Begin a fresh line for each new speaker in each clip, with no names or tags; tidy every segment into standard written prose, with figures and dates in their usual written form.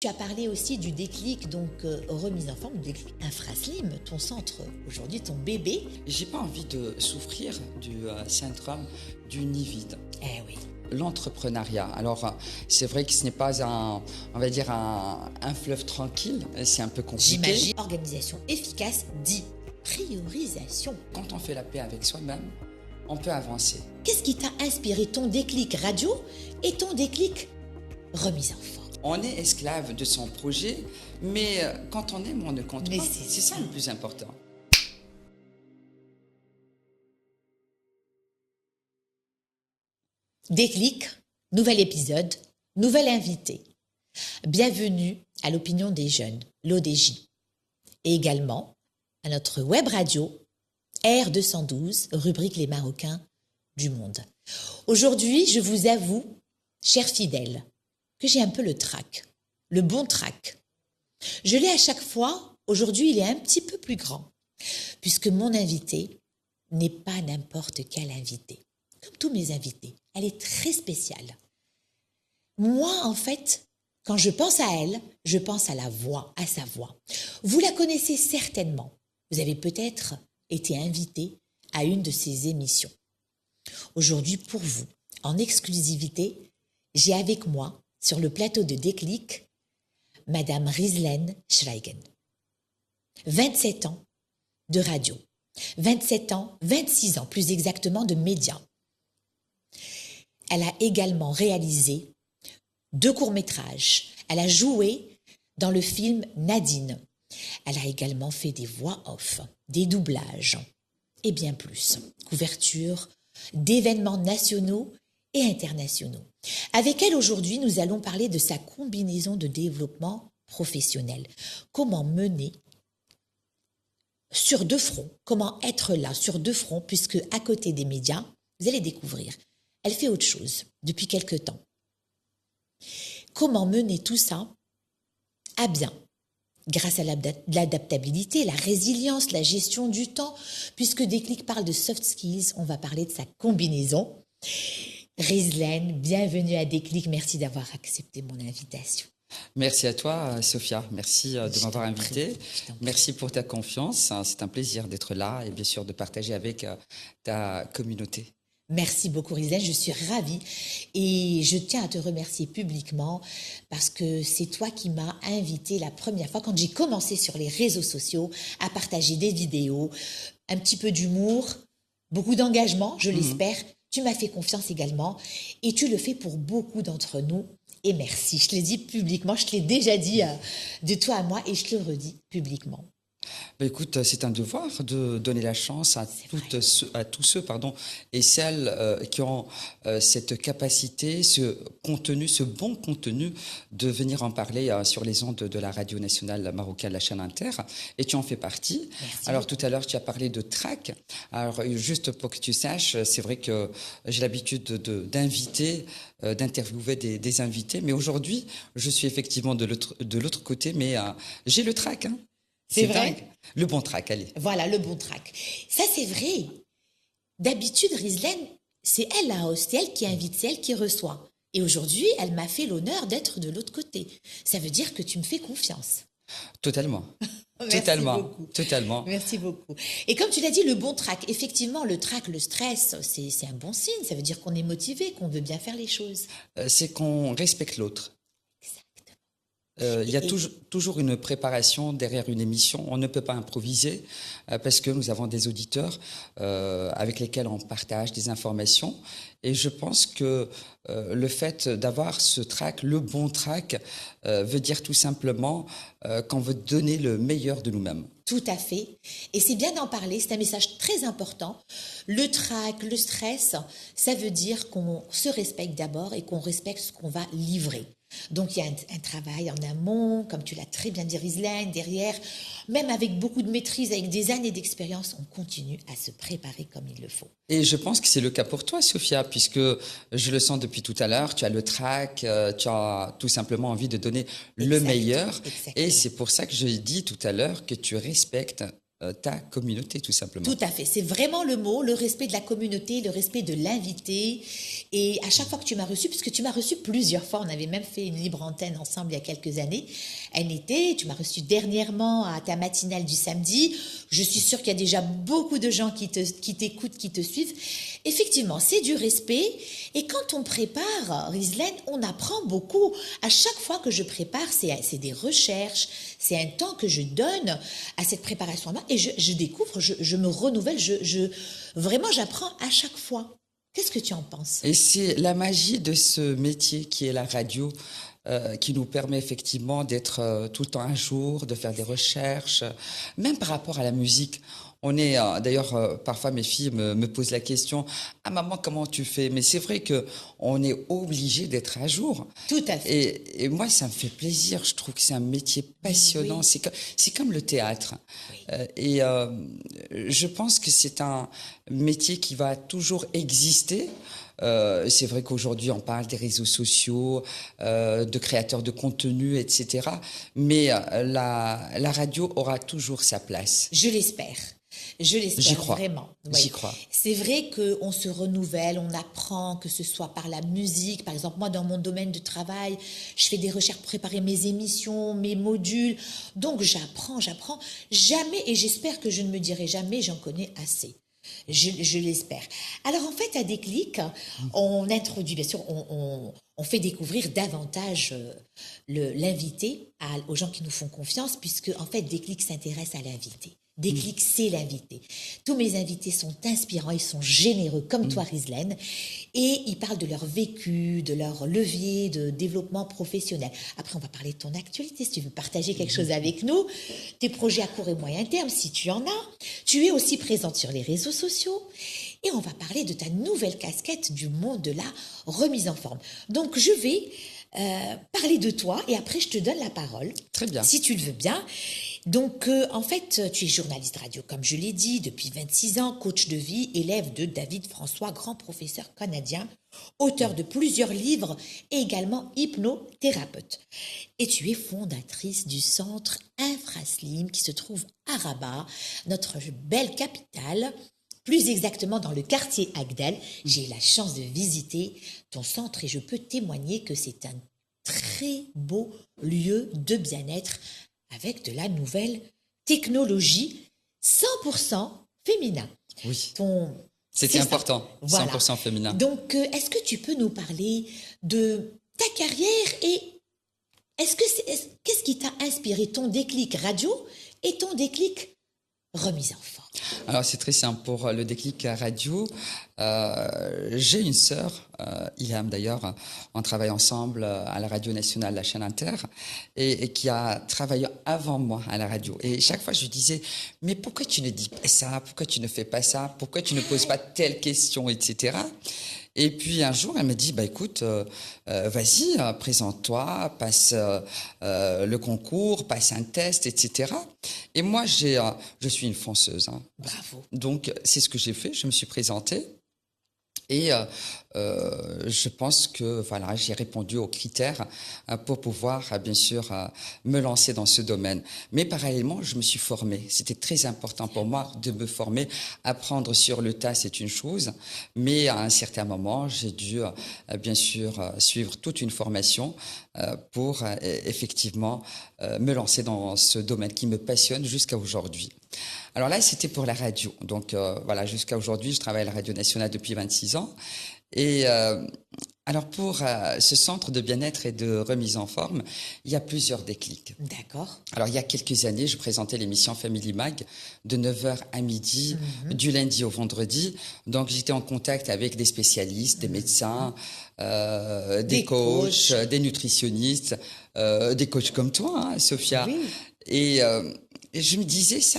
Tu as parlé aussi du déclic, donc remise en forme, du déclic Infraslim, ton centre aujourd'hui, ton bébé.
J'ai pas envie de souffrir du syndrome du nid vide.
Eh oui.
L'entrepreneuriat, alors c'est vrai que ce n'est pas on va dire un fleuve tranquille, c'est un peu compliqué.
J'imagine. Organisation efficace dit priorisation.
Quand on fait la paix avec soi-même, on peut avancer.
Qu'est-ce qui t'a inspiré ton déclic radio et ton déclic remise en forme?
On est esclave de son projet, mais quand on aime, on ne compte
Mais
pas.
c'est
C'est ça le plus important.
Déclic, nouvel épisode, nouvel invité. Bienvenue à l'opinion des jeunes, l'ODJ. Et également à notre web radio R212, rubrique Les Marocains du monde. Aujourd'hui, je vous avoue, chers fidèles, que j'ai un peu le trac, le bon trac. Je l'ai à chaque fois, aujourd'hui il est un petit peu plus grand, puisque mon invité n'est pas n'importe quel invité. Comme tous mes invités, elle est très spéciale. Moi, en fait, quand je pense à elle, je pense à la voix, à sa voix. Vous la connaissez certainement. Vous avez peut-être été invité à une de ses émissions. Aujourd'hui, pour vous, en exclusivité, j'ai avec moi, sur le plateau de Déclic, Madame Rizlen Schweigen. 27 ans de radio, 27 ans, 26 ans plus exactement de médias. Elle a également réalisé 2 courts-métrages. Elle a joué dans le film Nadine. Elle a également fait des voix off, des doublages et bien plus. Couverture d'événements nationaux et internationaux. Avec elle aujourd'hui, nous allons parler de sa combinaison de développement professionnel. Comment mener sur 2 fronts, comment être là sur 2 fronts, puisque à côté des médias, vous allez découvrir, elle fait autre chose depuis quelque temps. Comment mener tout ça à bien, grâce à l'adaptabilité, la résilience, la gestion du temps, puisque Déclic parle de soft skills, on va parler de sa combinaison. Rizlen, bienvenue à Déclic, merci d'avoir accepté mon invitation.
Merci à toi, Sophia. Merci de m'avoir invité. Merci pour ta confiance. C'est un plaisir d'être là et bien sûr de partager avec ta communauté.
Merci beaucoup Rizlen, je suis ravie et je tiens à te remercier publiquement parce que c'est toi qui m'as invité la première fois quand j'ai commencé sur les réseaux sociaux à partager des vidéos, un petit peu d'humour, beaucoup d'engagement, je l'espère. Tu m'as fait confiance également et tu le fais pour beaucoup d'entre nous et merci. Je te l'ai dit publiquement, je te l'ai déjà dit de toi à moi et je te le redis publiquement.
Ben écoute, c'est un devoir de donner la chance à tous ceux et celles qui ont cette capacité, ce contenu, ce bon contenu de venir en parler sur les ondes de la radio nationale marocaine, la chaîne Inter. Et tu en fais partie.
Merci.
Alors tout à l'heure, tu as parlé de track. Alors juste pour que tu saches, c'est vrai que j'ai l'habitude d'inviter, d'interviewer des invités. Mais aujourd'hui, je suis effectivement de l'autre côté, mais j'ai le track, hein.
C'est vrai.
Dingue. Le bon track, allez.
Voilà, le bon track. Ça, c'est vrai. D'habitude, Rizlen, c'est elle la host, c'est elle qui invite, c'est elle qui reçoit. Et aujourd'hui, elle m'a fait l'honneur d'être de l'autre côté. Ça veut dire que tu me fais confiance.
Totalement.
Merci
Totalement.
beaucoup.
Totalement.
Merci beaucoup. Et comme tu l'as dit, le bon track, effectivement, le track, le stress, c'est un bon signe. Ça veut dire qu'on est motivé, qu'on veut bien faire les choses.
C'est qu'on respecte l'autre. Il y a toujours une préparation derrière une émission. On ne peut pas improviser parce que nous avons des auditeurs avec lesquels on partage des informations. Et je pense que le fait d'avoir ce track, le bon track, veut dire tout simplement qu'on veut donner le meilleur de nous-mêmes.
Tout à fait. Et c'est bien d'en parler, c'est un message très important. Le trac, le stress, ça veut dire qu'on se respecte d'abord et qu'on respecte ce qu'on va livrer. Donc, il y a un travail en amont, comme tu l'as très bien dit, Rizlen, derrière. Même avec beaucoup de maîtrise, avec des années d'expérience, on continue à se préparer comme il le faut.
Et je pense que c'est le cas pour toi, Sophia, puisque je le sens depuis tout à l'heure, tu as le trac, tu as tout simplement envie de donner le meilleur.
Exactement.
Et c'est pour ça que je dis tout à l'heure que tu respectes ta communauté, tout simplement.
Tout à fait. C'est vraiment le mot, le respect de la communauté, le respect de l'invité. Et à chaque fois que tu m'as reçu, puisque tu m'as reçu plusieurs fois, on avait même fait une libre antenne ensemble il y a quelques années, tu m'as reçu dernièrement à ta matinale du samedi. Je suis sûre qu'il y a déjà beaucoup de gens qui t'écoutent, qui te suivent. Effectivement, c'est du respect. Et quand on prépare, Rizlaine, on apprend beaucoup. À chaque fois que je prépare, c'est des recherches, c'est un temps que je donne à cette préparation-là. Et je découvre, je me renouvelle, vraiment, j'apprends à chaque fois. Qu'est-ce que tu en penses?
Et c'est la magie de ce métier qui est la radio, qui nous permet effectivement d'être tout le temps à jour, de faire des recherches, même par rapport à la musique. On est d'ailleurs parfois mes filles me posent la question: ah maman, comment tu fais? Mais c'est vrai que on est obligé d'être à jour.
Tout à fait.
Et moi ça me fait plaisir. Je trouve que c'est un métier passionnant.
Oui.
C'est comme le théâtre.
Oui.
Je pense que c'est un métier qui va toujours exister. C'est vrai qu'aujourd'hui on parle des réseaux sociaux, de créateurs de contenu, etc. Mais la radio aura toujours sa place.
Je l'espère. Je l'espère.
J'y crois.
Vraiment.
J'y crois.
C'est vrai qu'on se renouvelle, on apprend, que ce soit par la musique. Par exemple, moi, dans mon domaine de travail, je fais des recherches pour préparer mes émissions, mes modules. Donc, j'apprends. Jamais, et j'espère que je ne me dirai jamais, j'en connais assez. Je l'espère. Alors, en fait, à Déclic, on introduit, bien sûr, on fait découvrir davantage l'invité aux gens qui nous font confiance, puisque, en fait, Déclic s'intéresse à l'invité. Déclic, c'est l'invité. Tous mes invités sont inspirants, ils sont généreux, comme toi, Rizlaine, et ils parlent de leur vécu, de leur levier de développement professionnel. Après, on va parler de ton actualité, si tu veux partager quelque chose avec nous, tes projets à court et moyen terme, si tu en as. Tu es aussi présente sur les réseaux sociaux, et on va parler de ta nouvelle casquette du monde de la remise en forme. Donc, je vais parler de toi, et après, je te donne la parole.
Très bien.
Si tu le veux bien. Donc, en fait, tu es journaliste radio, comme je l'ai dit, depuis 26 ans, coach de vie, élève de David François, grand professeur canadien, auteur de plusieurs livres et également hypnothérapeute. Et tu es fondatrice du centre Infraslim qui se trouve à Rabat, notre belle capitale, plus exactement dans le quartier Agdel. J'ai eu la chance de visiter ton centre et je peux témoigner que c'est un très beau lieu de bien-être avec de la nouvelle technologie 100% féminin.
Oui, c'était important, voilà. 100% féminin.
Donc, est-ce que tu peux nous parler de ta carrière et qu'est-ce qui t'a inspiré ton déclic radio et ton déclic remise en forme?
Alors, c'est très simple. Pour le déclic radio, j'ai une sœur, Ilham d'ailleurs, on travaille ensemble à la radio nationale, la chaîne Inter, et qui a travaillé avant moi à la radio. Et chaque fois, je lui disais, mais pourquoi tu ne dis pas ça? Pourquoi tu ne fais pas ça? Pourquoi tu ne poses pas telle question, etc. Et puis un jour, elle me dit, bah écoute, vas-y, présente-toi, passe le concours, passe un test, etc. Et moi, je suis une fonceuse. Hein.
Bravo.
Donc, c'est ce que j'ai fait. Je me suis présentée. Et je pense que voilà, j'ai répondu aux critères pour pouvoir, bien sûr, me lancer dans ce domaine. Mais parallèlement, je me suis formée. C'était très important pour moi de me former. Apprendre sur le tas, c'est une chose. Mais à un certain moment, j'ai dû, bien sûr, suivre toute une formation pour effectivement me lancer dans ce domaine qui me passionne jusqu'à aujourd'hui. Alors là, c'était pour la radio. Donc voilà, jusqu'à aujourd'hui, je travaille à la radio nationale depuis 26 ans. Et alors pour ce centre de bien-être et de remise en forme, il y a plusieurs déclics.
D'accord.
Alors il y a quelques années, je présentais l'émission Family Mag de 9h à midi, du lundi au vendredi. Donc j'étais en contact avec des spécialistes, des médecins, des coachs, des nutritionnistes, des coachs comme toi, hein, Sophia.
Oui.
Et je me disais, ça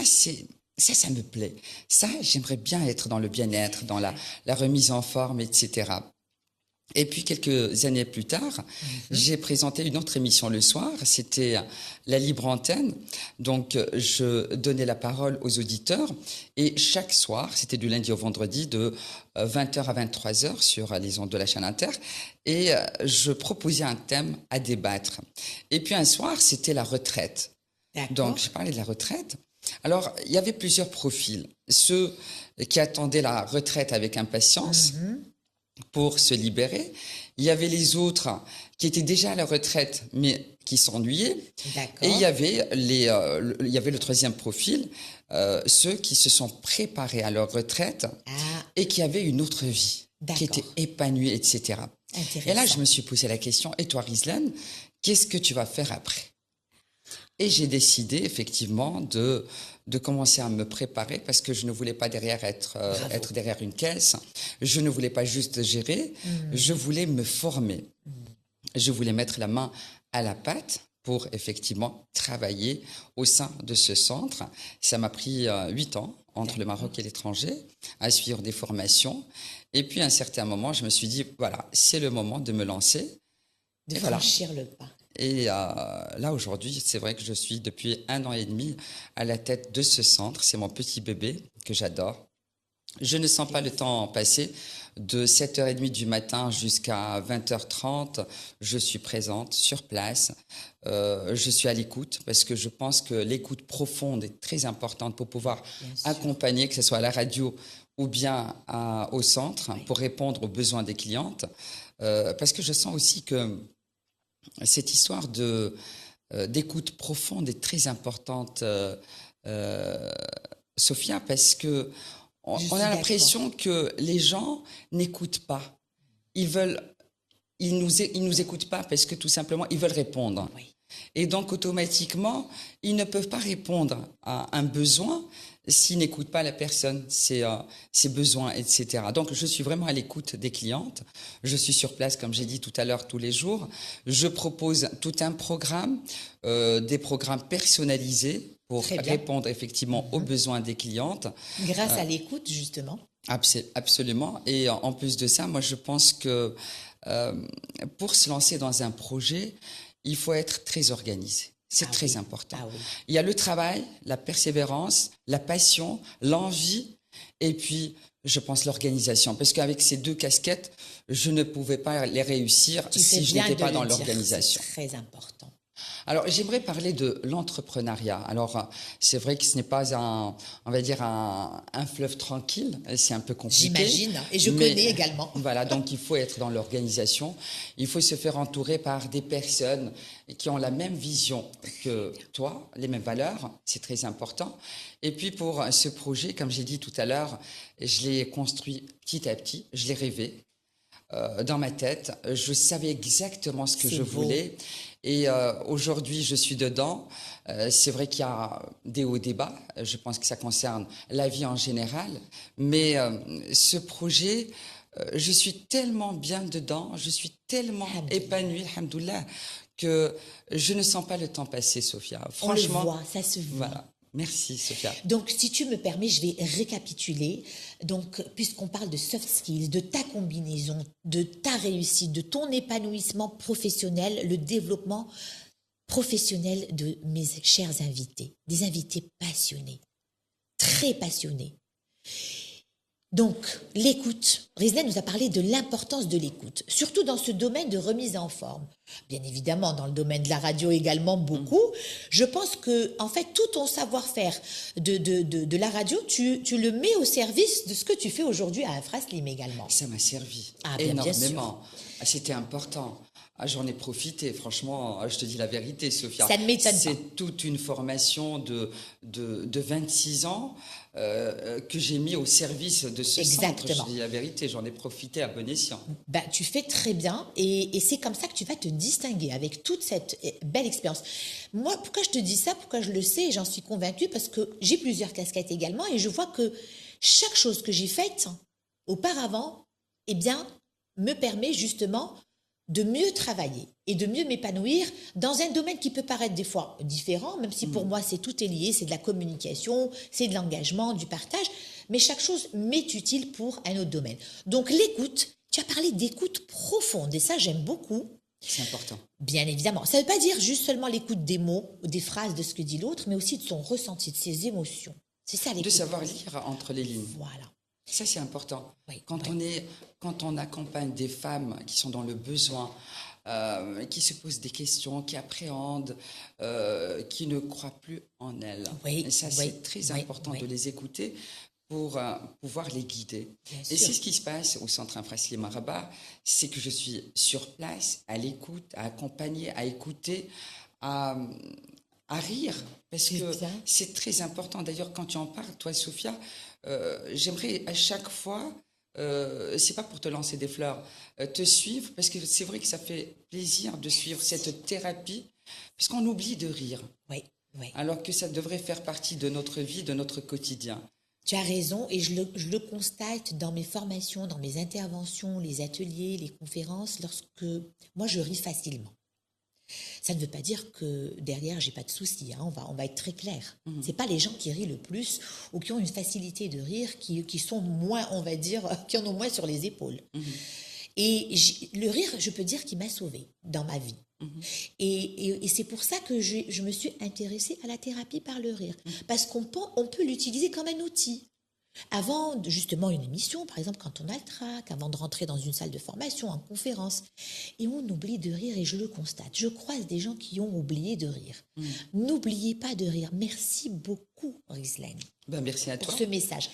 me plaît. Ça, j'aimerais bien être dans le bien-être, dans la remise en forme, etc. Et puis, quelques années plus tard, j'ai présenté une autre émission le soir. C'était la libre antenne. Donc, je donnais la parole aux auditeurs. Et chaque soir, c'était du lundi au vendredi, de 20h à 23h sur les ondes de la chaîne Inter. Et je proposais un thème à débattre. Et puis, un soir, c'était la retraite.
D'accord.
Donc, je parlais de la retraite. Alors, il y avait plusieurs profils. Ceux qui attendaient la retraite avec impatience pour se libérer. Il y avait les autres qui étaient déjà à la retraite, mais qui s'ennuyaient.
D'accord.
Et il y avait le troisième profil, ceux qui se sont préparés à leur retraite et qui avaient une autre vie, qui étaient épanouis, etc. Et là, je me suis posé la question, et toi, Rizlan, qu'est-ce que tu vas faire après? Et j'ai décidé effectivement de commencer à me préparer parce que je ne voulais pas être derrière une caisse. Je ne voulais pas juste gérer. Je voulais me former. Je voulais mettre la main à la pâte pour effectivement travailler au sein de ce centre. Ça m'a pris 8 ans entre le Maroc et l'étranger à suivre des formations. Et puis à un certain moment, je me suis dit, voilà, c'est le moment de me lancer.
De franchir le pas.
Et là, aujourd'hui, c'est vrai que je suis depuis 1 an et demi à la tête de ce centre. C'est mon petit bébé que j'adore. Je ne sens pas le temps passer. De 7h30 du matin jusqu'à 20h30, je suis présente sur place. Je suis à l'écoute parce que je pense que l'écoute profonde est très importante pour pouvoir accompagner, que ce soit à la radio ou bien au centre, pour répondre aux besoins des clientes. Parce que je sens aussi que cette histoire d'écoute profonde est très importante, Sophia, parce que on a l'impression que les gens n'écoutent pas. Ils nous écoutent pas parce que tout simplement ils veulent répondre. Oui. Et donc automatiquement ils ne peuvent pas répondre à un besoin s'ils n'écoutent pas la personne, ses besoins, etc. Donc, je suis vraiment à l'écoute des clientes. Je suis sur place, comme j'ai dit tout à l'heure, tous les jours. Je propose tout un programme, des programmes personnalisés pour répondre effectivement aux besoins des clientes.
Grâce à l'écoute, justement.
Absolument. Et en plus de ça, moi, je pense que pour se lancer dans un projet, il faut être très organisé. C'est très important. Oui. Il y a le travail, la persévérance, la passion, l'envie et puis, je pense, l'organisation. Parce qu'avec ces 2 casquettes, je ne pouvais pas les réussir si je n'étais pas dans l'organisation.
C'est très important.
Alors, j'aimerais parler de l'entrepreneuriat. Alors, c'est vrai que ce n'est pas un fleuve tranquille. C'est un peu compliqué.
J'imagine. Et je connais également.
Voilà. Donc, il faut être dans l'organisation. Il faut se faire entourer par des personnes qui ont la même vision que toi, les mêmes valeurs. C'est très important. Et puis, pour ce projet, comme j'ai dit tout à l'heure, je l'ai construit petit à petit. Je l'ai rêvé dans ma tête. Je savais exactement ce que je voulais. Et aujourd'hui, je suis dedans. C'est vrai qu'il y a des hauts, des bas. Je pense que ça concerne la vie en général. Mais ce projet, je suis tellement bien dedans, je suis tellement épanouie, alhamdoulilah, que je ne sens pas le temps passer, Sophia. Franchement,
on le voit, ça se voit.
Voilà. Merci, Sophia.
Donc, si tu me permets, je vais récapituler. Donc, puisqu'on parle de soft skills, de ta combinaison, de ta réussite, de ton épanouissement professionnel, le développement professionnel de mes chers invités, des invités passionnés, très passionnés. Donc, l'écoute. Rizlan nous a parlé de l'importance de l'écoute, surtout dans ce domaine de remise en forme. Bien évidemment, dans le domaine de la radio également, beaucoup. Je pense que, en fait, tout ton savoir-faire de la radio, tu le mets au service de ce que tu fais aujourd'hui à Infraslim également.
Ça m'a servi
énormément.
Bien sûr. C'était important. J'en ai profité, franchement, je te dis la vérité, Sophia.
Ça ne m'étonne pas.
C'est toute une formation de 26 ans que j'ai mis au service de ce centre. Je te dis la vérité, j'en ai profité à bon escient.
Tu fais très bien et c'est comme ça que tu vas te distinguer avec toute cette belle expérience. Moi, pourquoi je te dis ça, pourquoi je le sais et j'en suis convaincue, parce que j'ai plusieurs casquettes également et je vois que chaque chose que j'ai faite auparavant, me permet justement de mieux travailler et de mieux m'épanouir dans un domaine qui peut paraître des fois différent, même si pour moi tout est lié, c'est de la communication, c'est de l'engagement, du partage, mais chaque chose m'est utile pour un autre domaine. Donc l'écoute, tu as parlé d'écoute profonde et ça j'aime beaucoup.
C'est important.
Bien évidemment. Ça ne veut pas dire juste seulement l'écoute des mots, des phrases, de ce que dit l'autre, mais aussi de son ressenti, de ses émotions. C'est ça l'écoute.
De savoir lire entre les lignes.
Voilà.
Ça, c'est important. Quand on accompagne des femmes qui sont dans le besoin, qui se posent des questions, qui appréhendent, qui ne croient plus en elles.
Oui,
et ça,
oui,
c'est très important
oui.
de les écouter pour pouvoir les guider.
Bien
Et
sûr.
c'est ce qui se passe au Centre Infraslim Rabat, c'est que je suis sur place, à l'écoute, à accompagner, à écouter, à rire, parce
C'est
que
ça.
c'est très important. D'ailleurs, quand tu en parles, toi, Sophia, j'aimerais à chaque fois, c'est pas pour te lancer des fleurs, te suivre, parce que c'est vrai que ça fait plaisir de suivre cette thérapie, puisqu'on oublie de rire,
Oui, oui.
alors que ça devrait faire partie de notre vie, de notre quotidien.
Tu as raison et je le constate dans mes formations, dans mes interventions, les ateliers, les conférences, lorsque moi je ris facilement. Ça ne veut pas dire que derrière j'ai pas de soucis, hein, on va être très clair. C'est pas les gens qui rient le plus ou qui ont une facilité de rire qui sont moins, on va dire, qui en ont moins sur les épaules. Et le rire, je peux dire qu'il m'a sauvée dans ma vie. Et c'est pour ça que je me suis intéressée à la thérapie par le rire. Parce qu'on peut l'utiliser comme un outil. Avant justement une émission, par exemple quand on a le trac, avant de rentrer dans une salle de formation, en conférence, et on oublie de rire, et je le constate. Je croise des gens qui ont oublié de rire. N'oubliez pas de rire. Merci beaucoup, Rislaine,
Ben, merci à
pour
toi.
ce message.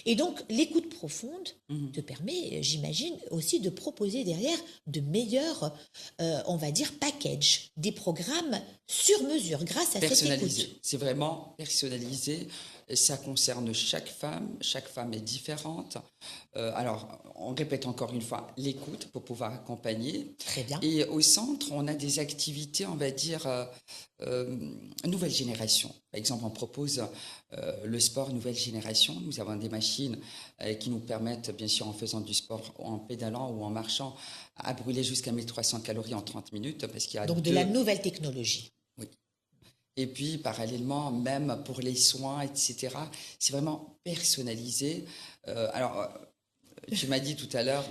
Et donc, l'écoute profonde te permet, j'imagine, aussi de proposer derrière de meilleurs, on va dire, packages, des programmes sur mesure grâce à cette
Personnalisé.
écoute.
C'est vraiment personnalisé. Ça concerne chaque femme. Chaque femme est différente. Alors, on répète encore une fois, l'écoute pour pouvoir accompagner.
Très bien.
Et au centre, on a des activités, on va dire, nouvelle génération. Par exemple, on propose le sport nouvelle génération. Nous avons des machines qui nous permettent, bien sûr, en faisant du sport, en pédalant ou en marchant, à brûler jusqu'à 1300 calories en 30 minutes. Parce qu'il y a
Donc, de la nouvelle technologie.
Oui. Et puis, parallèlement, même pour les soins, etc., c'est vraiment personnalisé. Tu m'as dit tout à l'heure,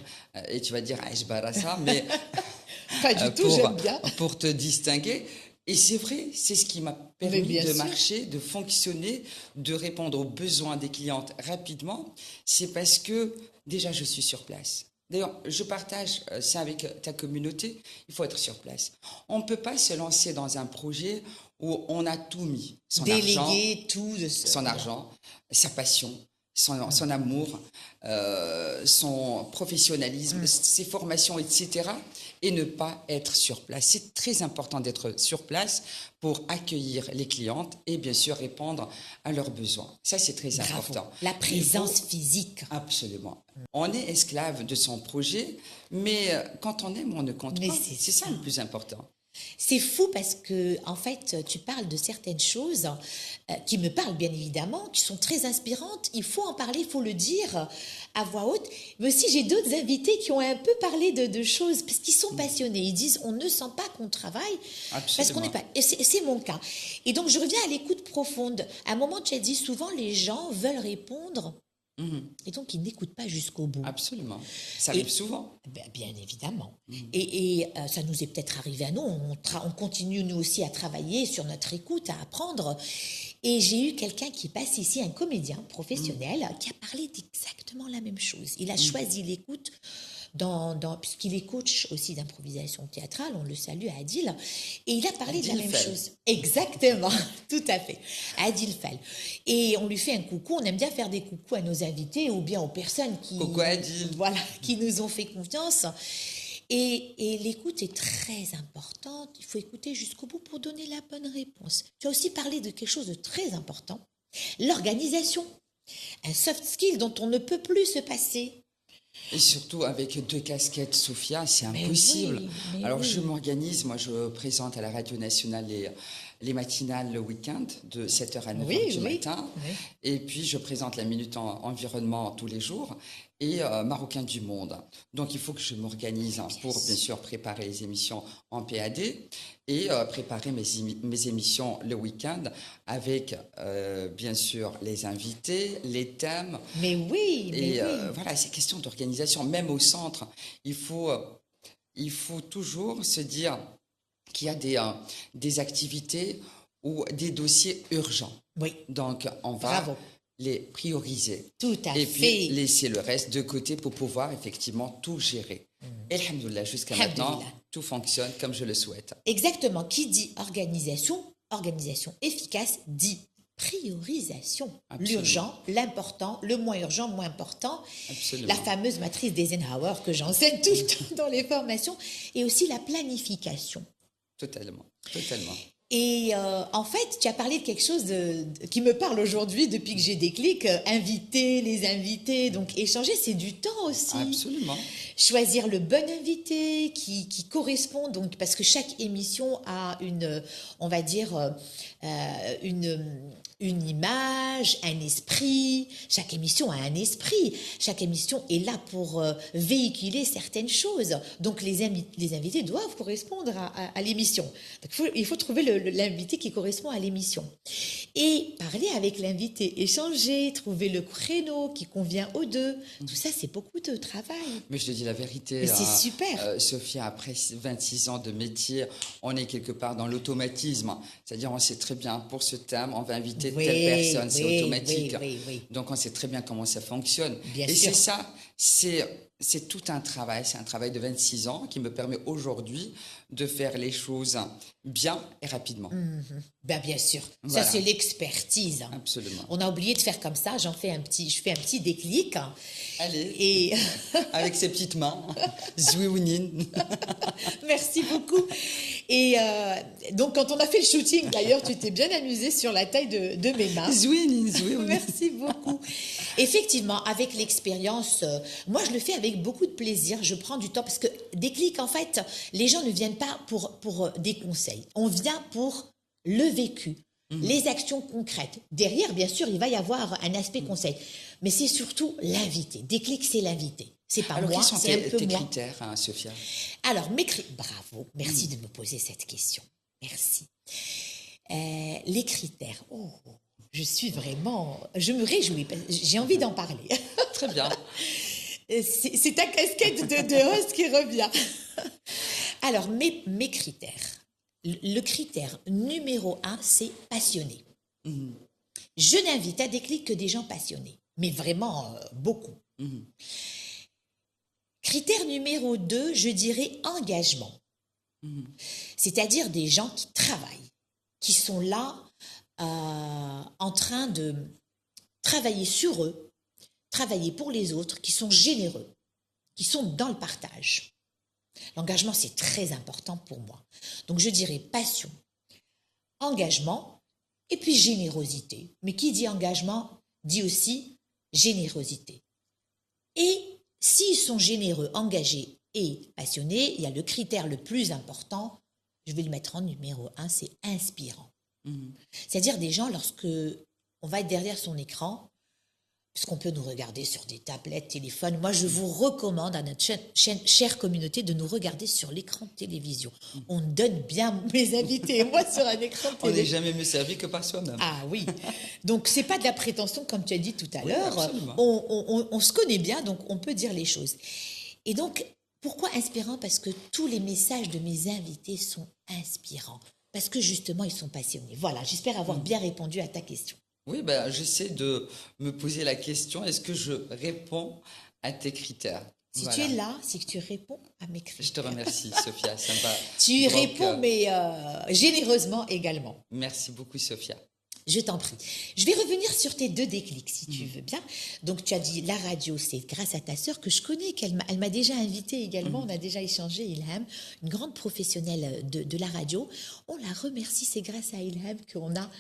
et tu vas dire, je barre ça, mais
Pas du tout, j'aime bien.
pour te distinguer. Et c'est vrai, c'est ce qui m'a permis
bien
de
sûr.
marcher, de fonctionner, de répondre aux besoins des clientes rapidement. C'est parce que, déjà, je suis sur place. D'ailleurs, je partage ça avec ta communauté, il faut être sur place. On ne peut pas se lancer dans un projet où on a tout mis,
Déléguer tout de ce...
son argent, sa passion, son amour, son professionnalisme, ses formations, etc., et ne pas être sur place. C'est très important d'être sur place pour accueillir les clientes et bien sûr répondre à leurs besoins. Ça, c'est très important.
La présence physique.
Absolument. On est esclave de son projet, mais quand on aime, on ne compte
Mais
pas.
c'est
C'est ça le plus important.
C'est fou parce que, en fait, tu parles de certaines choses qui me parlent bien évidemment, qui sont très inspirantes. Il faut en parler, il faut le dire à voix haute. Mais aussi, j'ai d'autres invités qui ont un peu parlé de choses parce qu'ils sont passionnés. Ils disent, on ne sent pas qu'on travaille parce qu'on n'est pas. Et c'est mon cas. Et donc, je reviens à l'écoute profonde. À un moment, tu as dit souvent, les gens veulent répondre. Et donc, ils n'écoutent pas jusqu'au bout.
Absolument. Ça arrive souvent.
Bien évidemment. Et ça nous est peut-être arrivé à nous. On continue, nous aussi, à travailler sur notre écoute, à apprendre. Et j'ai eu quelqu'un qui passe ici, un comédien professionnel, qui a parlé d'exactement la même chose. Il a choisi l'écoute puisqu'il est coach aussi d'improvisation théâtrale, on le salue à Adil, et il a parlé de la même chose. Exactement, tout à fait, Adil Fall. Et on lui fait un coucou, on aime bien faire des coucous à nos invités ou bien aux personnes
Coucou Adil.
Voilà, qui nous ont fait confiance. Et l'écoute est très importante, il faut écouter jusqu'au bout pour donner la bonne réponse. Tu as aussi parlé de quelque chose de très important, l'organisation, un soft skill dont on ne peut plus se passer.
Et surtout avec 2 casquettes, Sophia, c'est impossible. Alors je m'organise, moi je présente à la Radio Nationale les matinales le week-end de 7h à 9h du matin. Et puis je présente la Minute Environnement tous les jours et Marocain du Monde. Donc il faut que je m'organise pour bien sûr préparer les émissions en PAD et préparer mes émissions le week-end avec bien sûr les invités, les thèmes. Voilà, c'est question d'organisation. Même au centre, il faut toujours se dire qu'il y a des activités ou des dossiers urgents.
Oui.
Donc, on va les prioriser.
Tout à fait.
Et puis, laisser le reste de côté pour pouvoir effectivement tout gérer. Et alhamdoulilah, jusqu'à maintenant, tout fonctionne comme je le souhaite.
Exactement. Qui dit organisation efficace dit priorisation.
Absolument.
L'urgent, l'important, le moins urgent, moins important.
Absolument.
La fameuse matrice d'Eisenhower que j'enseigne tout le temps dans les formations. Et aussi la planification.
Totalement.
Et en fait, tu as parlé de quelque chose qui me parle aujourd'hui depuis que j'ai des clics. Inviter les invités, donc échanger, c'est du temps aussi.
Absolument.
Choisir le bon invité qui correspond, donc, parce que chaque émission a on va dire, une image, un esprit. Chaque émission a un esprit. Chaque émission est là pour véhiculer certaines choses. Donc, les invités doivent correspondre à l'émission. Donc, il faut trouver l'invité qui correspond à l'émission. Et parler avec l'invité, échanger, trouver le créneau qui convient aux deux. Tout ça, c'est beaucoup de travail.
Mais je te dis la vérité.
Mais c'est super.
Sophia, après 26 ans de métier, on est quelque part dans l'automatisme. C'est-à-dire, on sait très bien, pour ce thème, on va inviter telle personne, c'est automatique.
Oui.
Donc, on sait très bien comment ça fonctionne.
Bien
Et
sûr.
c'est ça, c'est tout un travail. C'est un travail de 26 ans qui me permet aujourd'hui de faire les choses bien et rapidement.
Ben, bien sûr.
Voilà.
Ça, c'est l'expertise.
Absolument.
On a oublié de faire comme ça. Je fais un petit déclic.
Allez,
Et
avec ses petites mains, zouiounine.
merci beaucoup. Et donc, quand on a fait le shooting, d'ailleurs, tu t'es bien amusée sur la taille de mes mains.
Zouiounine.
Merci beaucoup. Effectivement, avec l'expérience, moi, je le fais avec beaucoup de plaisir. Je prends du temps parce que déclic, en fait, les gens ne viennent pas pour des conseils. On vient pour le vécu. Les actions concrètes. Derrière, bien sûr, il va y avoir un aspect conseil. Mais c'est surtout l'invité. Déclic, c'est l'invité. C'est pas
Alors,
moi,
quels sont
c'est un peu
tes
moi.
critères, hein, Sophia?
Alors, bravo. Merci de me poser cette question. Merci. Les critères. Oh, je me réjouis. J'ai envie d'en parler.
Très bien.
C'est ta casquette de host qui revient. Alors, mes critères. Le critère numéro 1, c'est passionné. Je n'invite à Déclic que des gens passionnés, mais vraiment beaucoup. Critère numéro 2, je dirais engagement. C'est-à-dire des gens qui travaillent, qui sont là en train de travailler sur eux, travailler pour les autres, qui sont généreux, qui sont dans le partage. L'engagement, c'est très important pour moi. Donc, je dirais passion, engagement et puis générosité. Mais qui dit engagement dit aussi générosité. Et s'ils sont généreux, engagés et passionnés, il y a le critère le plus important, je vais le mettre en numéro 1, c'est inspirant. C'est-à-dire des gens, lorsque on va être derrière son écran, puisqu'on peut nous regarder sur des tablettes, téléphones. Moi, je vous recommande à notre chère communauté de nous regarder sur l'écran de télévision. On donne bien mes invités et moi sur un écran de
On n'est
télévision.
jamais mieux servi que par soi-même.
Ah oui. Donc, c'est pas de la prétention, comme tu as dit tout à l'heure.
absolument.
On se connaît bien, donc on peut dire les choses. Et donc, pourquoi inspirant? Parce que tous les messages de mes invités sont inspirants. Parce que justement, ils sont passionnés. Voilà, j'espère avoir bien répondu à ta question.
Oui, j'essaie de me poser la question, est-ce que je réponds à tes critères?
Si
Voilà.
tu es là, c'est que tu réponds à mes critères.
Je te remercie, Sophia. Ça me va.
Tu
Donc,
réponds, mais généreusement également.
Merci beaucoup, Sophia.
Je t'en prie. Je vais revenir sur tes 2 déclics, si tu veux bien. Donc, tu as dit la radio, c'est grâce à ta sœur que je connais, elle m'a déjà invitée également. On a déjà échangé, Ilham, une grande professionnelle de la radio. On la remercie, c'est grâce à Ilham qu'on a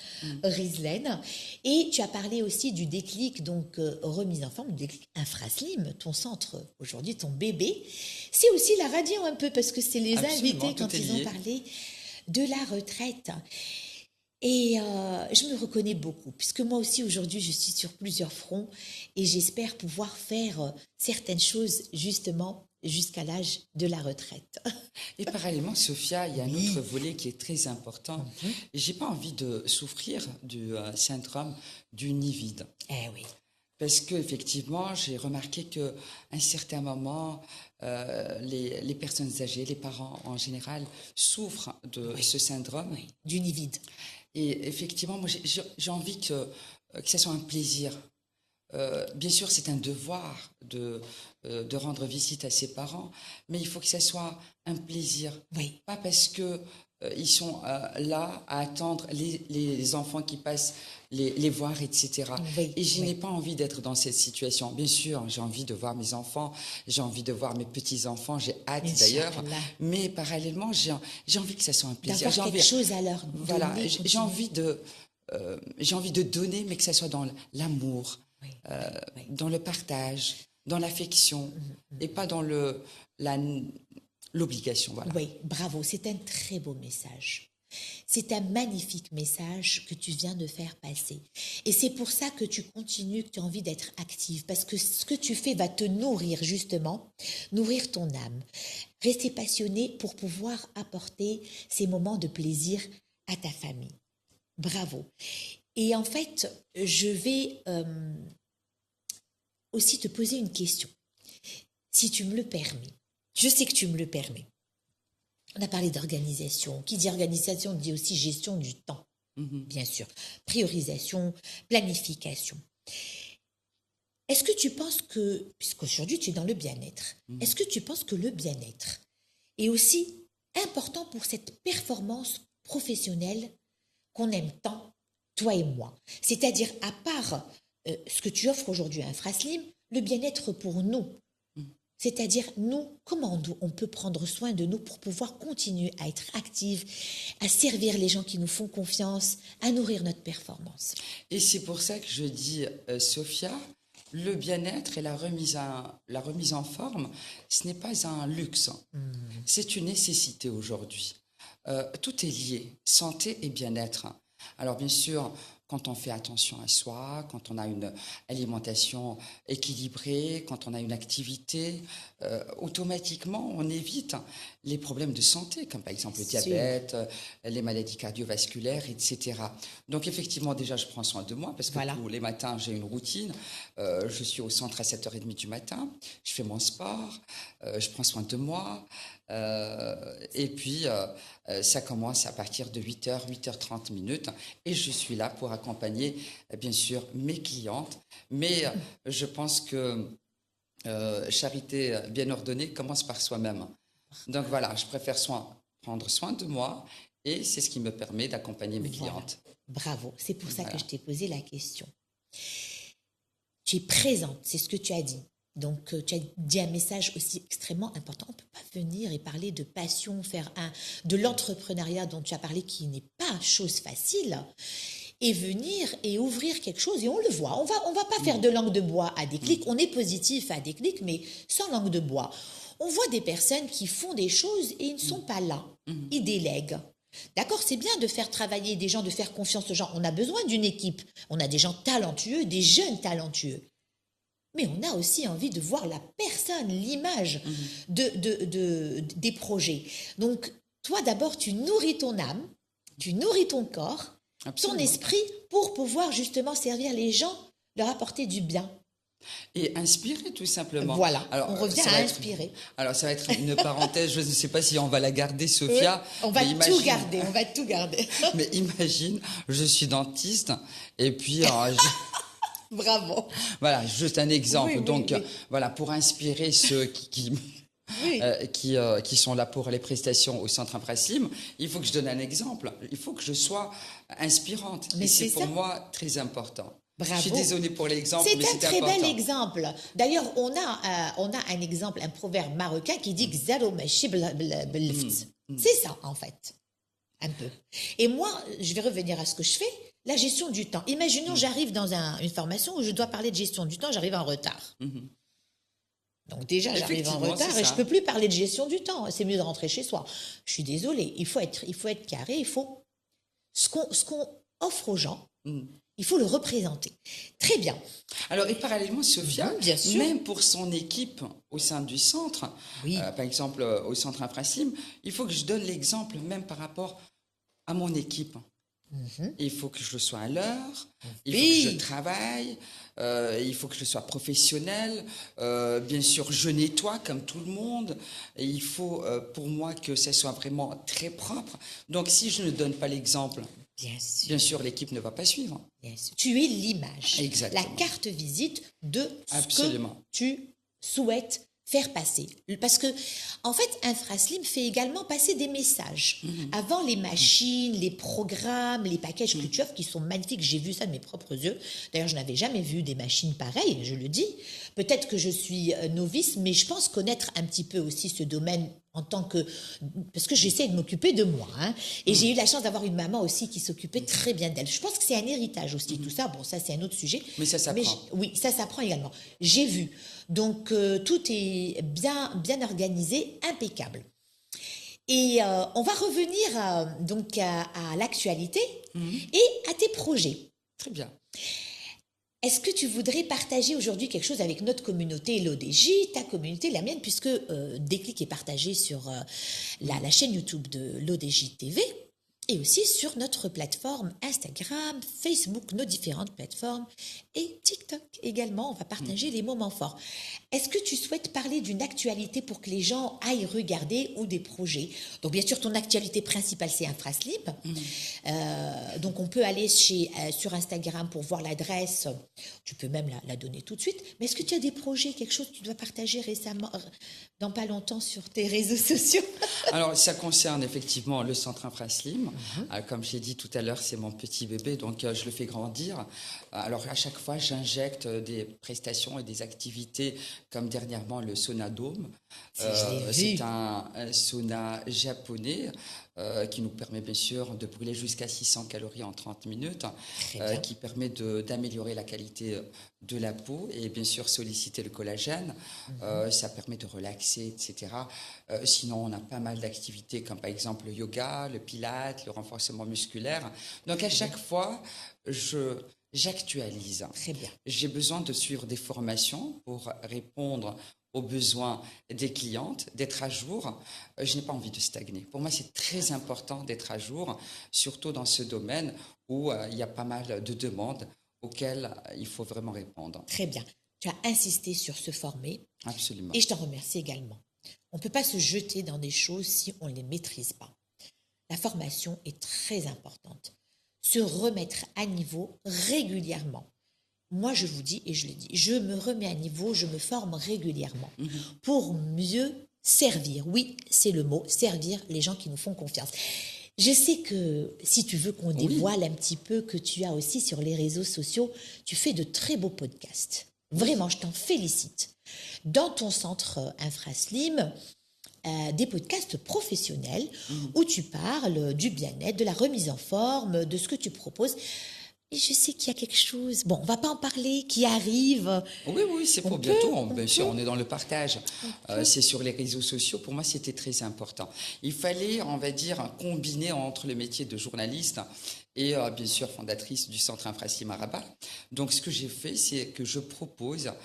Rizlen. Et tu as parlé aussi du déclic, donc remise en forme, du déclic Infraslim, ton centre aujourd'hui, ton bébé. C'est aussi la radio un peu, parce que c'est les
Absolument,
invités
tout
quand
est
ils ont
lié.
parlé de la retraite. Et je me reconnais beaucoup, puisque moi aussi aujourd'hui je suis sur plusieurs fronts et j'espère pouvoir faire certaines choses justement jusqu'à l'âge de la retraite.
Et parallèlement, Sophia, il y a un autre volet qui est très important. Et j'ai pas envie de souffrir du syndrome du nid vide.
Eh oui.
Parce qu'effectivement, j'ai remarqué qu'à un certain moment, les personnes âgées, les parents en général, souffrent de ce syndrome.
Oui, du nid vide.
Et effectivement, moi, j'ai envie que ce soit un plaisir Bien sûr, c'est un devoir de rendre visite à ses parents, mais il faut que ça soit un plaisir.
Oui.
Pas parce que ils sont là à attendre les enfants qui passent les voir, etc.
Oui,
Et je
oui.
n'ai pas envie d'être dans cette situation. Bien sûr, j'ai envie de voir mes enfants, j'ai envie de voir mes petits-enfants, j'ai hâte d'ailleurs,
Inch'Allah.
mais parallèlement, j'ai envie que ça soit un plaisir.
D'avoir quelque chose à leur donner.
Voilà, j'ai
continuer.
envie de donner, mais que ça soit dans l'amour,
Oui, oui.
dans le partage, dans l'affection, et pas dans l'obligation. Voilà.
Oui, bravo, c'est un très beau message. C'est un magnifique message que tu viens de faire passer. Et c'est pour ça que tu continues, que tu as envie d'être active, parce que ce que tu fais va te nourrir justement, nourrir ton âme. Rester passionné pour pouvoir apporter ces moments de plaisir à ta famille. Bravo. Et en fait, je vais aussi te poser une question, si tu me le permets. Je sais que tu me le permets. On a parlé d'organisation. Qui dit organisation dit aussi gestion du temps, bien sûr. Priorisation, planification. Est-ce que tu penses que, puisqu'aujourd'hui tu es dans le bien-être, est-ce que tu penses que le bien-être est aussi important pour cette performance professionnelle qu'on aime tant, toi et moi? C'est-à-dire, à part ce que tu offres aujourd'hui à Infraslim, le bien-être pour nous. C'est-à-dire, nous, comment on peut prendre soin de nous pour pouvoir continuer à être actifs, à servir les gens qui nous font confiance, à nourrir notre performance.
Et c'est pour ça que je dis, Sophia, le bien-être et la remise en forme, ce n'est pas un luxe, c'est une nécessité aujourd'hui. Tout est lié, santé et bien-être. Alors bien sûr, quand on fait attention à soi, quand on a une alimentation équilibrée, quand on a une activité, automatiquement, on évite les problèmes de santé, comme par exemple le diabète, les maladies cardiovasculaires, etc. Donc effectivement, déjà, je prends soin de moi, parce que tous les matins, j'ai une routine. Je suis au centre à 7h30 du matin, je fais mon sport, je prends soin de moi. Et puis, ça commence à partir de 8h, 8h30 minutes, et je suis là pour accompagner, bien sûr, mes clientes. Mais je pense que charité bien ordonnée commence par soi-même. Donc voilà, je préfère prendre soin de moi, et c'est ce qui me permet d'accompagner mes clientes.
Bravo, c'est pour ça que je t'ai posé la question. Tu es présente, c'est ce que tu as dit. Donc, tu as dit un message aussi extrêmement important. On ne peut pas venir et parler de passion, de l'entrepreneuriat dont tu as parlé, qui n'est pas chose facile, et venir et ouvrir quelque chose. Et on le voit. On va pas faire de langue de bois à Déclic. On est positif à Déclic, mais sans langue de bois. On voit des personnes qui font des choses et ils ne sont pas là. Ils délèguent. D'accord, c'est bien de faire travailler des gens, de faire confiance aux gens. On a besoin d'une équipe. On a des gens talentueux, des jeunes talentueux. Mais on a aussi envie de voir la personne, l'image des projets. Donc, toi, d'abord, tu nourris ton âme, tu nourris ton corps, ton esprit, pour pouvoir justement servir les gens, leur apporter du bien.
Et inspirer, tout simplement.
Voilà, alors, on revient à inspirer.
Alors, ça va être une parenthèse, je ne sais pas si on va la garder, Sophia.
On va tout garder, on va tout garder.
Mais imagine, je suis dentiste, et puis...
Bravo.
Voilà, juste un exemple. Donc, voilà, pour inspirer ceux qui sont là pour les prestations au Centre Infraslim, il faut que je donne un exemple. Il faut que je sois inspirante.
Mais
et c'est pour moi très important.
Bravo.
Je suis désolée pour l'exemple, mais c'est important.
C'est un très bel exemple. D'ailleurs, on a un exemple, un proverbe marocain qui dit c'est ça, en fait. Un peu. Et moi, je vais revenir à ce que je fais. La gestion du temps. Imaginons, j'arrive dans une formation où je dois parler de gestion du temps, j'arrive en retard. Donc déjà, j'arrive en retard et je ne peux plus parler de gestion du temps. C'est mieux de rentrer chez soi. Je suis désolée, il faut être carré, ce qu'on offre aux gens, il faut le représenter. Très bien.
Alors, et parallèlement, Sophia,
bien sûr.
même pour son équipe au sein du centre, par exemple au Centre Infraslim, il faut que je donne l'exemple même par rapport à mon équipe. Il faut que je sois à l'heure, il faut que je travaille, il faut que je sois professionnel, bien sûr je nettoie comme tout le monde, et il faut pour moi que ça soit vraiment très propre. Donc si je ne donne pas l'exemple, Bien sûr, l'équipe ne va pas suivre.
Bien sûr. Tu es l'image,
Exactement.
la carte visite de ce
Absolument.
que tu souhaites faire passer. Parce que, en fait, InfraSlim fait également passer des messages. Avant, les machines, les programmes, les packages que tu offres qui sont magnifiques. J'ai vu ça de mes propres yeux. D'ailleurs, je n'avais jamais vu des machines pareilles, je le dis. Peut-être que je suis novice, mais je pense connaître un petit peu aussi ce domaine en tant que... Parce que j'essaie de m'occuper de moi. Hein, et j'ai eu la chance d'avoir une maman aussi qui s'occupait très bien d'elle. Je pense que c'est un héritage aussi, tout ça. Bon, ça, c'est un autre sujet.
Mais ça s'apprend.
Oui, ça s'apprend également. J'ai vu. Donc, tout est bien organisé, impeccable. Et on va revenir donc à l'actualité et à tes projets.
Très bien.
Est-ce que tu voudrais partager aujourd'hui quelque chose avec notre communauté l'ODJ, ta communauté, la mienne, puisque Déclic est partagé sur la chaîne YouTube de l'ODJ TV et aussi sur notre plateforme Instagram, Facebook, nos différentes plateformes et TikTok également. On va partager les moments forts. Est-ce que tu souhaites parler d'une actualité pour que les gens aillent regarder ou des projets? Donc bien sûr, ton actualité principale, c'est InfraSlim. Donc on peut aller sur Instagram pour voir l'adresse. Tu peux même la donner tout de suite. Mais est-ce que tu as des projets, quelque chose que tu dois partager récemment, dans pas longtemps, sur tes réseaux sociaux?
Alors, ça concerne effectivement le centre InfraSlim. Comme j'ai dit tout à l'heure, c'est mon petit bébé, donc je le fais grandir. Alors, à chaque fois, j'injecte des prestations et des activités, comme dernièrement le Sauna Dome. C'est un sauna japonais qui nous permet bien sûr de brûler jusqu'à 600 calories en 30 minutes, qui permet d'améliorer la qualité de la peau et bien sûr solliciter le collagène. Ça permet de relaxer, etc. Sinon, on a pas mal d'activités comme par exemple le yoga, le pilates, le renforcement musculaire. Donc à chaque fois, j'actualise.
Très bien.
J'ai besoin de suivre des formations pour répondre aux besoins des clientes, d'être à jour. Je n'ai pas envie de stagner. Pour moi, c'est très important d'être à jour, surtout dans ce domaine où il y a pas mal de demandes auxquelles il faut vraiment répondre.
Très bien. Tu as insisté sur se former.
Absolument.
Et je t'en remercie également. On ne peut pas se jeter dans des choses si on ne les maîtrise pas. La formation est très importante. Se remettre à niveau régulièrement. Moi, je vous dis, et je le dis, je me remets à niveau, je me forme régulièrement pour mieux servir. Oui, c'est le mot, servir les gens qui nous font confiance. Je sais que si tu veux qu'on dévoile un petit peu que tu as aussi sur les réseaux sociaux, tu fais de très beaux podcasts. Vraiment, je t'en félicite. Dans ton centre InfraSlim, des podcasts professionnels où tu parles du bien-être, de la remise en forme, de ce que tu proposes. Et je sais qu'il y a quelque chose, bon, on ne va pas en parler, qui arrive.
Oui, c'est pour bientôt. Bien sûr, on est dans le partage. C'est sur les réseaux sociaux. Pour moi, c'était très important. Il fallait, on va dire, combiner entre le métier de journaliste et bien sûr fondatrice du centre InfraSlim à Rabat. Donc, ce que j'ai fait, c'est que je proposerai,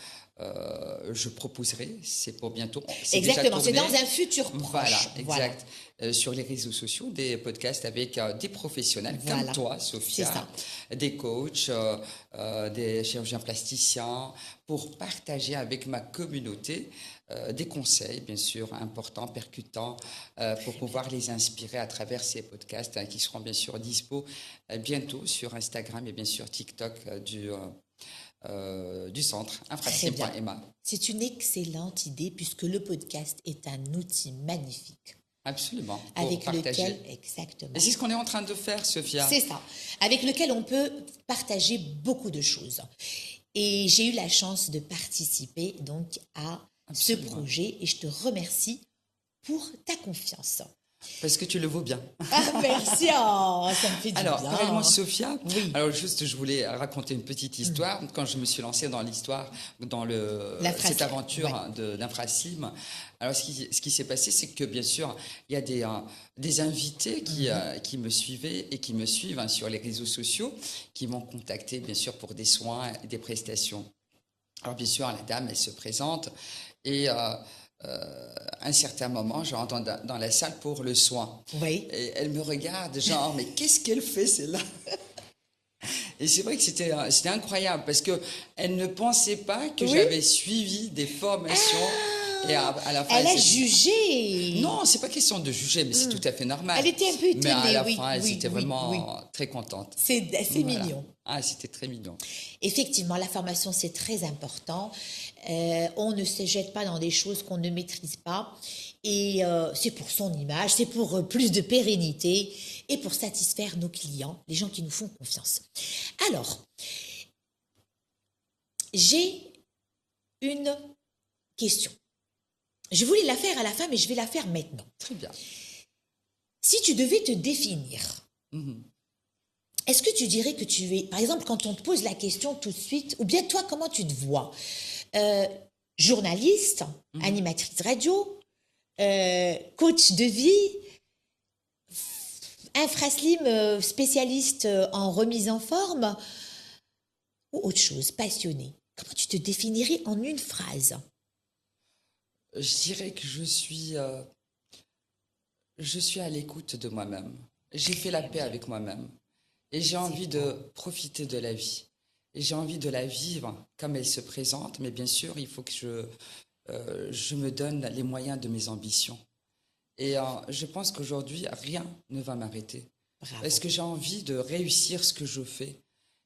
c'est pour bientôt.
Exactement, c'est dans un futur proche.
Voilà, exact. Sur les réseaux sociaux, des podcasts avec des professionnels comme toi, Sophia, des coachs, des chirurgiens plasticiens, pour partager avec ma communauté des conseils, bien sûr, importants, percutants, pour pouvoir les inspirer à travers ces podcasts qui seront bien sûr dispo bientôt sur Instagram et bien sûr TikTok du centre InfraSlim.ma.
C'est une excellente idée puisque le podcast est un outil magnifique.
Absolument.
Avec lequel, exactement.
Et c'est ce qu'on est en train de faire, Sophia.
C'est ça. Avec lequel on peut partager beaucoup de choses. Et j'ai eu la chance de participer donc à ce projet et je te remercie pour ta confiance.
Parce que tu le vaux bien.
Ah, merci, ça me fait du bien.
Alors, pareillement, Sophia, alors juste, je voulais raconter une petite histoire. Quand je me suis lancée dans l'histoire, dans cette aventure d'InfraSlim, alors ce qui s'est passé, c'est que bien sûr, il y a des invités qui me suivaient et qui me suivent sur les réseaux sociaux, qui m'ont contacté, bien sûr, pour des soins et des prestations. Alors, bien sûr, la dame, elle se présente et... à un certain moment, je rentre dans la salle pour le soin.
Oui.
Et elle me regarde, genre, mais qu'est-ce qu'elle fait, celle-là? Et c'est vrai que c'était incroyable, parce qu'elle ne pensait pas que j'avais suivi des formations Et à la fin,
elle a jugé.
Non, c'est pas question de juger, mais c'est tout à fait normal.
Elle était un peu étonnée.
Mais à la fin, elle était vraiment très contente.
C'est mignon.
Ah, c'était très mignon.
Effectivement, la formation, c'est très important. On ne se jette pas dans des choses qu'on ne maîtrise pas. Et c'est pour son image, c'est pour plus de pérennité et pour satisfaire nos clients, les gens qui nous font confiance. Alors, j'ai une question. Je voulais la faire à la fin, mais je vais la faire maintenant.
Très bien.
Si tu devais te définir, est-ce que tu dirais que tu es, par exemple, quand on te pose la question tout de suite, ou bien toi, comment tu te vois? Journaliste, animatrice radio, coach de vie, infraslim spécialiste en remise en forme, ou autre chose, passionné. Comment tu te définirais en une phrase?
Je dirais que je suis à l'écoute de moi-même. J'ai fait la paix avec moi-même. Et j'ai envie de profiter de la vie. Et j'ai envie de la vivre comme elle se présente. Mais bien sûr, il faut que je me donne les moyens de mes ambitions. Et je pense qu'aujourd'hui, rien ne va m'arrêter.
Bravo.
Parce que j'ai envie de réussir ce que je fais.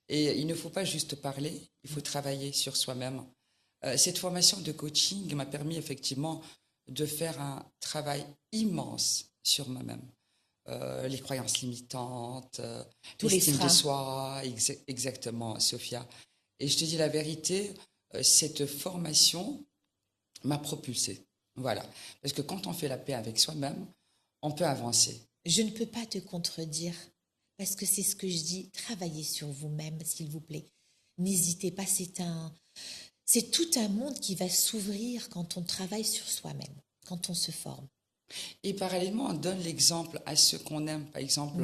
Et il ne faut pas juste parler, il faut travailler sur soi-même. Cette formation de coaching m'a permis effectivement de faire un travail immense sur moi-même. Les croyances limitantes, l'estime de soi, exactement, Sophia. Et je te dis la vérité, cette formation m'a propulsée. Voilà. Parce que quand on fait la paix avec soi-même, on peut avancer.
Je ne peux pas te contredire, parce que c'est ce que je dis, travaillez sur vous-même, s'il vous plaît. N'hésitez pas, c'est tout un monde qui va s'ouvrir quand on travaille sur soi-même, quand on se forme.
Et parallèlement, on donne l'exemple à ceux qu'on aime. Par exemple,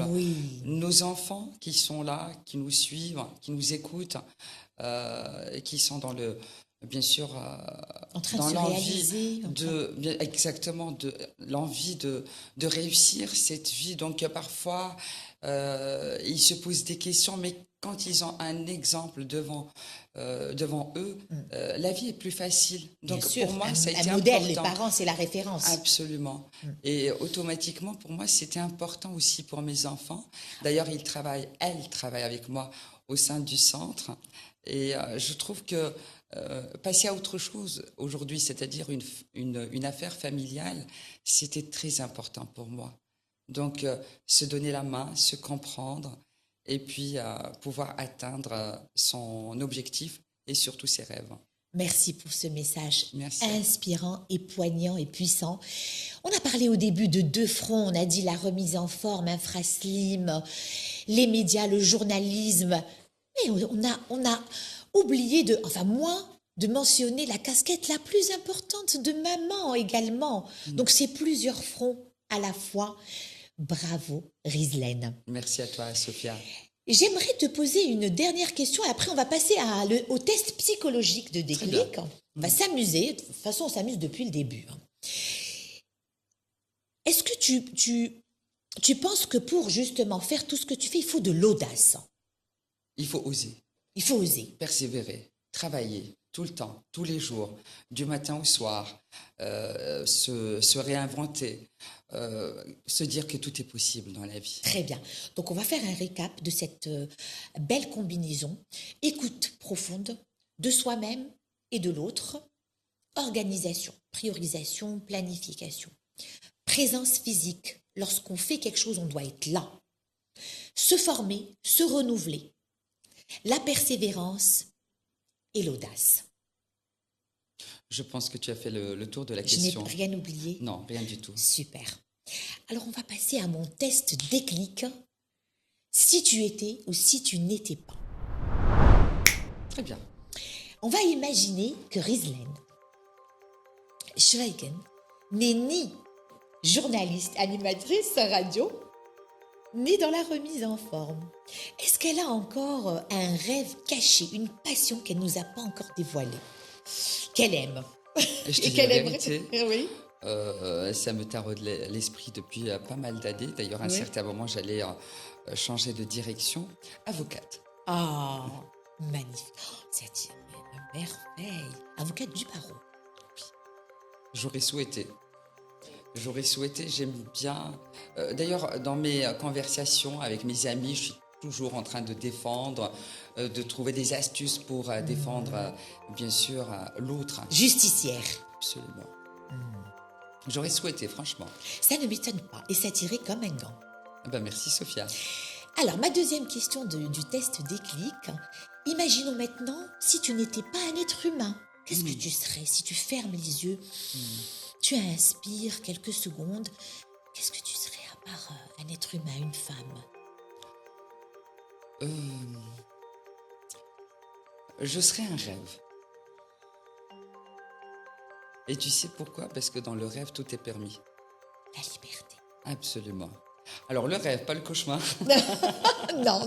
nos enfants qui sont là, qui nous suivent, qui nous écoutent, qui sont dans le, bien sûr,
en train
dans
de se
l'envie exactement, de l'envie de réussir cette vie. Donc parfois, ils se posent des questions, mais quand ils ont un exemple devant eux, la vie est plus facile. Donc pour moi, ça a été
un modèle,
important.
Les parents, c'est la référence.
Absolument. Et automatiquement, pour moi, c'était important aussi pour mes enfants. D'ailleurs, elles travaillent avec moi au sein du centre. Et je trouve que passer à autre chose aujourd'hui, c'est-à-dire une affaire familiale, c'était très important pour moi. Donc, se donner la main, se comprendre, et puis pouvoir atteindre son objectif et surtout ses rêves.
Merci pour ce message
Merci.
Inspirant et poignant et puissant. On a parlé au début de deux fronts, on a dit la remise en forme, infraslim, les médias, le journalisme, mais on a oublié de mentionner la casquette la plus importante de maman également. Donc c'est plusieurs fronts à la fois. Bravo, Rizlaine.
Merci à toi, Sophia.
J'aimerais te poser une dernière question et après on va passer au test psychologique de déclic. On va s'amuser, de toute façon on s'amuse depuis le début. Est-ce que tu penses que pour justement faire tout ce que tu fais, il faut de l'audace?
Il faut oser.
Il faut oser.
Persévérer, travailler tout le temps, tous les jours, du matin au soir, se réinventer, se dire que tout est possible dans la vie.
Très bien. Donc on va faire un récap de cette belle combinaison. Écoute profonde de soi-même et de l'autre. Organisation, priorisation, planification. Présence physique. Lorsqu'on fait quelque chose, on doit être là. Se former, se renouveler. La persévérance et l'audace.
Je pense que tu as fait le tour de la question.
Je n'ai rien oublié?
Non, rien du tout.
Super. Alors, on va passer à mon test déclic. Si tu étais ou si tu n'étais pas.
Très bien.
On va imaginer que Rizlaine Schweigen n'est ni journaliste, animatrice radio, ni dans la remise en forme. Est-ce qu'elle a encore un rêve caché, une passion qu'elle ne nous a pas encore dévoilée, qu'elle aime
et je te dis la vérité,
oui.
Ça me taraude l'esprit depuis pas mal d'années. D'ailleurs, à un certain moment, j'allais changer de direction. Avocate.
Ah, magnifique. C'est une merveille. Avocate du barreau.
J'aurais souhaité. J'aime bien. D'ailleurs, dans mes conversations avec mes amis, je suis toujours en train de défendre, de trouver des astuces pour défendre, bien sûr, l'autre.
Justicière.
Absolument. J'aurais souhaité, franchement.
Ça ne m'étonne pas et ça tirait comme un gant.
Merci, Sophia.
Alors, ma deuxième question du test déclic. Imaginons maintenant si tu n'étais pas un être humain. Qu'est-ce que tu serais si tu fermes les yeux, tu inspires quelques secondes. Qu'est-ce que tu serais à part un être humain, une femme?
Je serais un rêve. Et tu sais pourquoi? Parce que dans le rêve, tout est permis.
La liberté.
Absolument. Alors, le rêve, pas le cauchemar.
Non.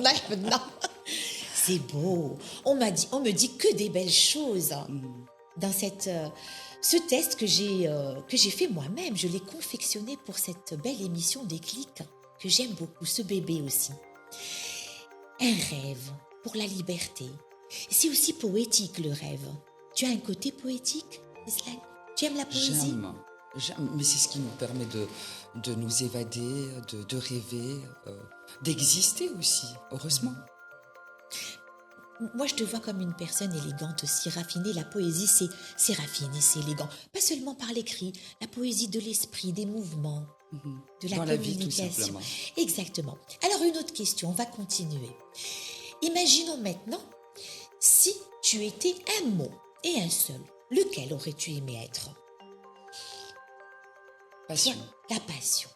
C'est beau. On me dit que des belles choses dans ce test que j'ai fait moi-même. Je l'ai confectionné pour cette belle émission Déclic que j'aime beaucoup, ce bébé aussi. Un rêve pour la liberté. C'est aussi poétique, le rêve. Tu as un côté poétique, Islane? Tu aimes la poésie?
J'aime, mais c'est ce qui nous permet de nous évader, de rêver, d'exister aussi, heureusement.
Moi, je te vois comme une personne élégante aussi, raffinée. La poésie, c'est raffiné, c'est élégant. Pas seulement par l'écrit, la poésie de l'esprit, des mouvements, de la
Dans
communication.
la vie, tout simplement.
Exactement. Alors, une autre question, on va continuer. Imaginons maintenant, si tu étais un mot et un seul, lequel aurais-tu aimé être?
Passion.
La passion.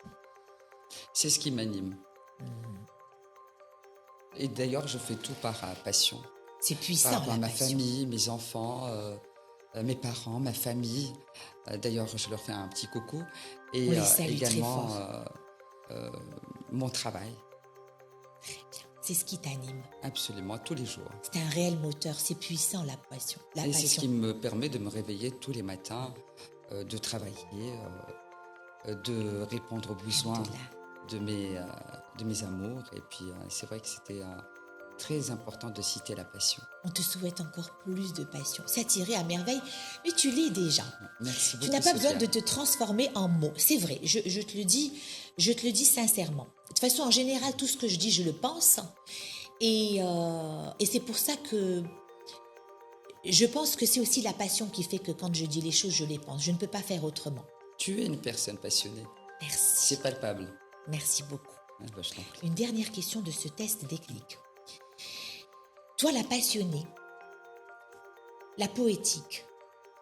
C'est ce qui m'anime. Et d'ailleurs, je fais tout par passion.
C'est puissant,
Par rapport à ma
passion.
famille, mes enfants, mes parents, ma famille. D'ailleurs, je leur fais un petit coucou. Et
On les salue
également
très fort.
mon travail.
Très bien. C'est ce qui t'anime.
Absolument, tous les jours.
C'est un réel moteur, c'est puissant, la passion.
Et c'est ce qui me permet de me réveiller tous les matins, de travailler, de répondre aux besoins de mes amours. Et puis, c'est vrai que c'était très important de citer la passion.
On te souhaite encore plus de passion. S'attirer à merveille, mais tu l'es déjà.
Merci beaucoup,
Tu n'as pas
Sophia.
besoin de te transformer en mots. C'est vrai, je te le dis sincèrement. De toute façon, en général, tout ce que je dis, je le pense. Et c'est pour ça que je pense que c'est aussi la passion qui fait que quand je dis les choses, je les pense. Je ne peux pas faire autrement.
Tu es une personne passionnée.
Merci.
C'est palpable.
Merci beaucoup.
Je t'en prie.
Une dernière question de ce test déclic. Toi, la passionnée, la poétique,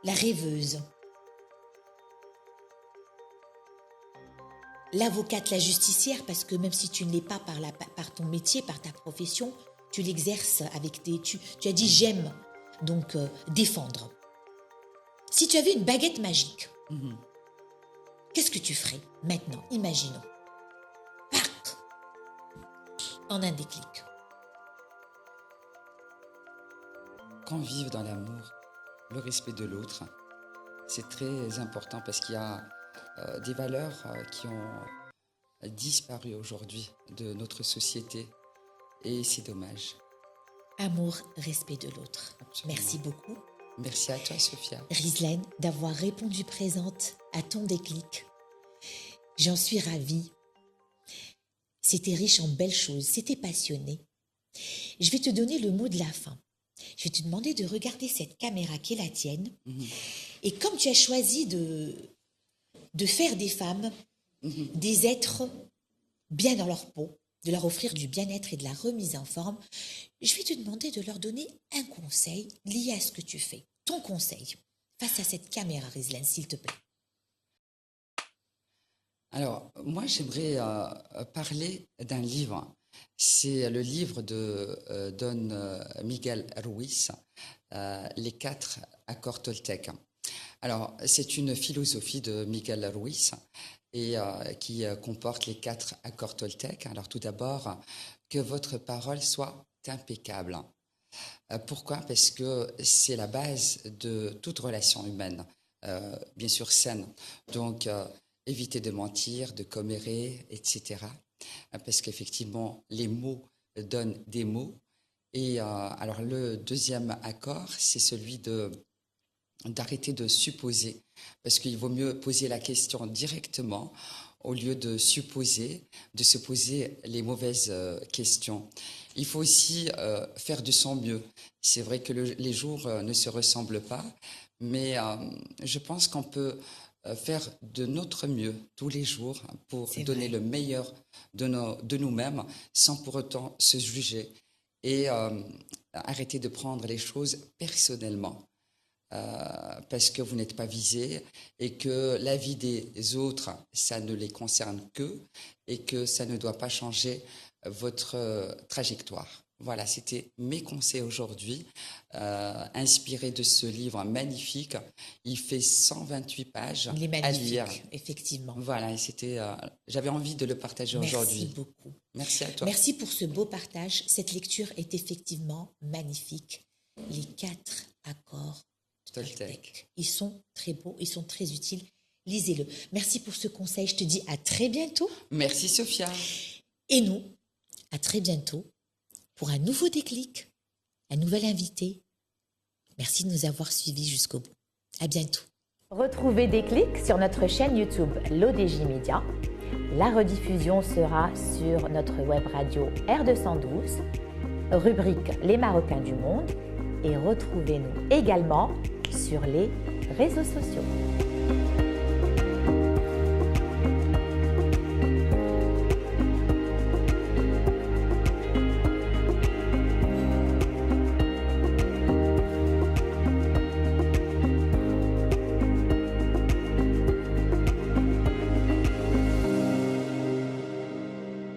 la rêveuse, l'avocate, la justicière, parce que même si tu ne l'es pas par ton métier, par ta profession, tu l'exerces avec tu as dit j'aime, donc défendre. Si tu avais une baguette magique, qu'est-ce que tu ferais maintenant? Imaginons. Pac! En un déclic.
Qu'on vive dans l'amour, le respect de l'autre, c'est très important parce qu'il y a des valeurs qui ont disparu aujourd'hui de notre société et c'est dommage.
Amour, respect de l'autre.
Absolument.
Merci beaucoup.
Merci à toi, Sophia.
Rislaine, d'avoir répondu présente à ton déclic. J'en suis ravie. C'était riche en belles choses, c'était passionné. Je vais te donner le mot de la fin. Je vais te demander de regarder cette caméra qui est la tienne. Et comme tu as choisi de faire des femmes, des êtres bien dans leur peau, de leur offrir du bien-être et de la remise en forme, je vais te demander de leur donner un conseil lié à ce que tu fais. Ton conseil face à cette caméra, Rislaine, s'il te plaît.
Alors, moi, j'aimerais parler d'un livre. C'est le livre de Don Miguel Ruiz, Les 4 accords Toltec. Alors, c'est une philosophie de Miguel Ruiz et qui comporte les 4 accords Toltec. Alors, tout d'abord, que votre parole soit impeccable. Pourquoi? Parce que c'est la base de toute relation humaine, bien sûr saine. Donc, évitez de mentir, de commérer, etc. Parce qu'effectivement, les mots donnent des mots. Et alors, le deuxième accord, c'est celui de d'arrêter de supposer, parce qu'il vaut mieux poser la question directement au lieu de supposer, de se poser les mauvaises questions. Il faut aussi faire de son mieux. C'est vrai que les jours ne se ressemblent pas, mais je pense qu'on peut faire de notre mieux tous les jours pour donner le meilleur de nous-mêmes sans pour autant se juger et arrêter de prendre les choses personnellement. Parce que vous n'êtes pas visé et que la vie des autres, ça ne les concerne qu'eux et que ça ne doit pas changer votre trajectoire. Voilà, c'était mes conseils aujourd'hui, inspirés de ce livre magnifique. Il fait 128 pages
Il est magnifique,
à lire.
Effectivement.
Voilà, et j'avais envie de le partager aujourd'hui.
Merci beaucoup.
Merci à toi.
Merci pour ce beau partage. Cette lecture est effectivement magnifique. Les 4 accords Toltec. Ils sont très beaux, ils sont très utiles. Lisez-le. Merci pour ce conseil. Je te dis à très bientôt.
Merci Sophia.
Et nous, à très bientôt pour un nouveau déclic, un nouvel invité. Merci de nous avoir suivis jusqu'au bout. À bientôt.
Retrouvez Déclic sur notre chaîne YouTube l'ODJ Média. La rediffusion sera sur notre web radio R212, rubrique Les Marocains du Monde. Et retrouvez-nous également sur les réseaux sociaux.